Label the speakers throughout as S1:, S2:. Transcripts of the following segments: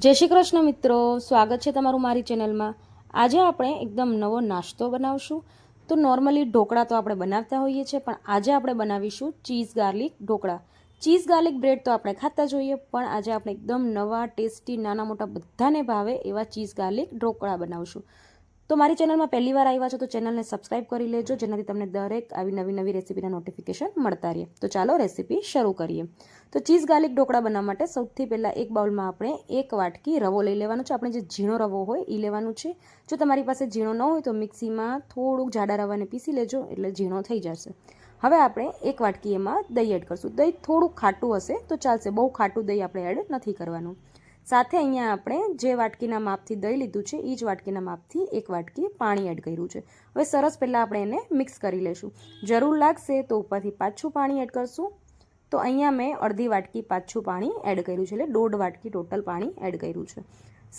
S1: જય શ્રી કૃષ્ણ મિત્રો, સ્વાગત છે તમારું મારી ચેનલમાં। આજે આપણે એકદમ નવો નાસ્તો બનાવશું। તો નોર્મલી ઢોકળા તો આપણે બનાવતા હોઈએ છીએ, પણ આજે આપણે બનાવીશું cheese garlic dhokla. Cheese garlic bread તો આપણે ખાતા જોઈએ, પણ આજે આપણે એકદમ નવા ટેસ્ટી નાના મોટા બધાને ભાવે એવા ચીઝ ગાર્લિક ઢોકળા બનાવશું। તો મારી ચેનલમાં પહેલી વાર આવ્યા છો તો ચેનલને સબસ્ક્રાઇબ કરી લેજો, જેનાથી તમને દરેક આવી નવી રેસીપીના નોટિફિકેશન મળતા રહે। તો ચાલો રેસીપી શરૂ કરીએ। તો ચીઝ ગાર્લિક ઢોકળા બનાવવા માટે સૌથી પહેલાં એક બાઉલમાં આપણે એક વાટકી રવો લઈ લેવાનો છે। આપણે જે ઝીણો રવો હોય એ લેવાનું છે। જો તમારી પાસે ઝીણો ન હોય તો મિક્સીમાં થોડુંક જાડા રવાને પીસી લેજો, એટલે ઝીણો થઈ જશે। હવે આપણે એક વાટકી એમાં દહીં એડ કરશું। દહીં થોડુંક ખાટું હશે તો ચાલશે, બહુ ખાટું દહીં આપણે એડ નથી કરવાનું। સાથે અહીંયા આપણે જે વાટકીના માપથી દહીં લીધું છે એ જ વાટકીના માપથી એક વાટકી પાણી એડ કર્યું છે। હવે સરસ પહેલાં આપણે એને મિક્સ કરી લઈશું। જરૂર લાગશે તો ઉપરથી પાછું પાણી એડ કરશું। તો અહીંયા મેં અડધી વાટકી પાછું પાણી એડ કર્યું છે, એટલે 1.5 વાટકી ટોટલ પાણી એડ કર્યું છે।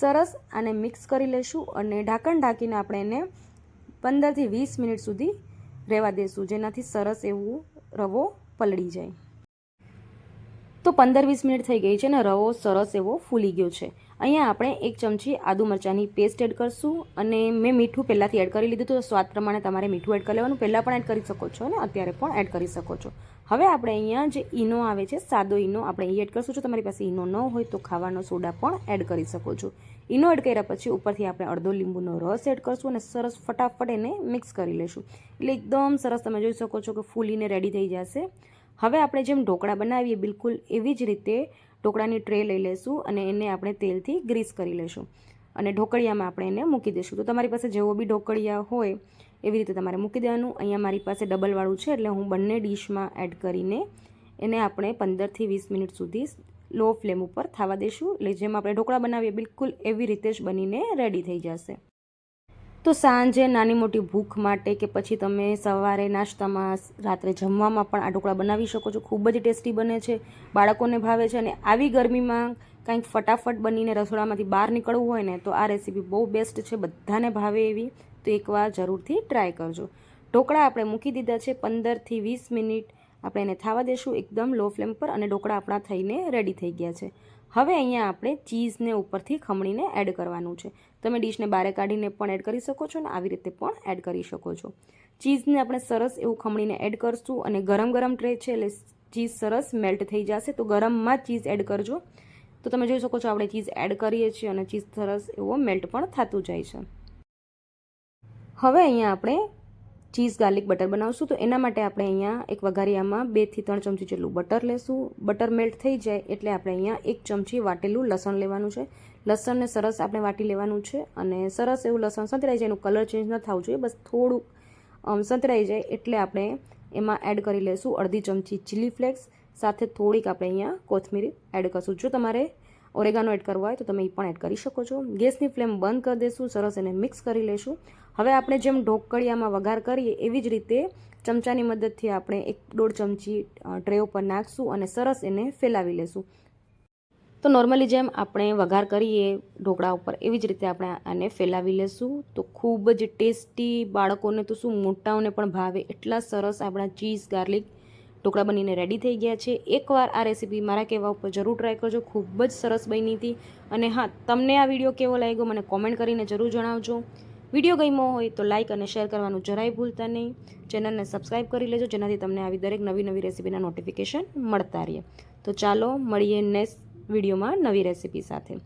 S1: સરસ આને મિક્સ કરી લઈશું અને ઢાંકણ ઢાંકીને આપણે એને 15થી 20 મિનિટ સુધી રહેવા દઈશું, જેનાથી સરસ એવું રવો પલળી જાય। તો 15-20 મિનિટ થઈ ગઈ છે ને રવો સરસ એવો ફૂલી ગયો છે। અહીંયા આપણે 1 ચમચી આદુ મરચાંની પેસ્ટ એડ કરશું અને મેં મીઠું પહેલાંથી એડ કરી લીધું, તો સ્વાદ પ્રમાણે તમારે મીઠું એડ કરી લેવાનું। પહેલાં પણ એડ કરી શકો છો અને અત્યારે પણ એડ કરી શકો છો। હવે આપણે અહીંયા જે ઈનો આવે છે, સાદો ઈનો, આપણે એ એડ કરશું। જો તમારી પાસે ઈનો ન હોય તો ખાવાનો સોડા પણ એડ કરી શકો છો। ઈનો એડ કર્યા પછી ઉપરથી આપણે અડધો લીંબુનો રસ એડ કરશું અને સરસ ફટાફટ એને મિક્સ કરી લઈશું, એટલે એકદમ સરસ તમે જોઈ શકો છો કે ફૂલીને રેડી થઈ જશે। હવે આપણે જેમ ઢોકળા બનાવીએ બિલકુલ એવી જ રીતે ઢોકળાની ટ્રે લઈ લઈશું અને એને આપણે તેલથી ગ્રીસ કરી લઈશું અને ઢોકળિયામાં આપણે એને મૂકી દઈશું। તો તમારી પાસે જેવો બી ઢોકળિયા હોય એવી રીતે તમારે મૂકી દેવાનું। અહીંયા મારી પાસે ડબલવાળું છે, એટલે હું બંને ડીશમાં એડ કરીને એને આપણે 15થી 20 મિનિટ સુધી લો ફ્લેમ ઉપર થવા દઈશું, એટલે જેમ આપણે ઢોકળા બનાવીએ બિલકુલ એવી રીતે જ બનીને રેડી થઈ જશે। તો સાંજે નાની મોટી ભૂખ માટે કે પછી તમે સવારે નાસ્તામાં, રાત્રે જમવામાં પણ આ ઢોકળા બનાવી શકો છો। ખૂબ જ ટેસ્ટી બને છે, બાળકોને ભાવે છે અને આવી ગરમીમાં કંઈક ફટાફટ બનીને રસોડામાંથી બહાર નીકળવું હોય ને તો આ રેસીપી બહુ બેસ્ટ છે, બધાને ભાવે એવી। તો એકવાર જરૂરથી ટ્રાય કરજો। ઢોકળા આપણે મૂકી દીધા છે, 15થી 20 મિનિટ આપણે એને થવા દઈશું એકદમ લો ફ્લેમ પર અને ઢોકળા આપણા થઈને રેડી થઈ ગયા છે। હવે અહીંયા આપણે ચીઝને ઉપરથી ખમણીને એડ કરવાનું છે। તમે ડીશને બહાર કાઢીને પણ એડ કરી શકો છો અને આવી રીતે પણ એડ કરી શકો છો। ચીઝને આપણે સરસ એવું ખમણીને એડ કરશું અને ગરમ ગરમ ટ્રે છે એટલે ચીઝ સરસ મેલ્ટ થઈ જશે, તો ગરમમાં જ ચીઝ એડ કરજો। તો તમે જોઈ શકો છો આપણે ચીઝ એડ કરીએ છીએ અને ચીઝ સરસ એવો મેલ્ટ પણ થતું જાય છે। હવે અહીંયા આપણે ચીઝ ગાર્લિક બટર બનાવશું। તો એના માટે આપણે અહીંયા એક વઘારિયામાં 2 થી 3 ચમચી જેટલું બટર લેશું। બટર મેલ્ટ થઈ જાય એટલે આપણે અહીંયા 1 ચમચી વાટેલું લસણ લેવાનું છે। લસણને સરસ આપણે વાટી લેવાનું છે અને સરસ એવું લસણ સંતરાઈ જાય, એનું કલર ચેન્જ ન થવું જોઈએ, બસ થોડુંક સંતરાઈ જાય એટલે આપણે એમાં એડ કરી લઈશું અડધી ચમચી ચીલી ફ્લેક્સ, સાથે થોડીક આપણે અહીંયા કોથમીર એડ કરશું। જો તમારે ઓરેગાનો એડ કરવો હોય તો તમે એ પણ એડ કરી શકો છો। ગેસની ફ્લેમ બંધ કરી દઈશું, સરસ એને મિક્સ કરી લઈશું। હવે આપણે જેમ ઢોકળિયામાં વઘાર કરીએ એવી જ રીતે ચમચાની મદદથી આપણે 1-1.5 ચમચી ટ્રે ઉપર નાખશું અને સરસ એને ફેલાવી લઈશું। તો નોર્મલી જેમ આપણે વઘાર કરીએ ઢોકળા ઉપર એવી જ રીતે આપણે આને ફેલાવી લેશું। તો ખૂબ જ ટેસ્ટી, બાળકોને તો શું મોટાઓને પણ ભાવે એટલા સરસ આપણા ચીઝ ગાર્લિક ઢોકળા બનીને રેડી થઈ ગયા છે। એકવાર આ રેસીપી મારા કહેવા ઉપર જરૂર ટ્રાય કરજો, ખૂબ જ સરસ બની હતી। અને હા, તમને આ વિડીયો કેવો લાગ્યો મને કોમેન્ટ કરીને જરૂર જણાવજો। વિડીયો ગમ્યો હોય તો લાઇક અને શેર કરવાનું જરાય ભૂલતા નહીં। ચેનલને સબસ્ક્રાઇબ કરી લેજો, જેનાથી તમને આવી દરેક નવી રેસીપીના નોટિફિકેશન મળતા રહે। તો ચાલો મળીએ નેક્સ્ટ વિડીયોમાં નવી રેસીપી સાથે।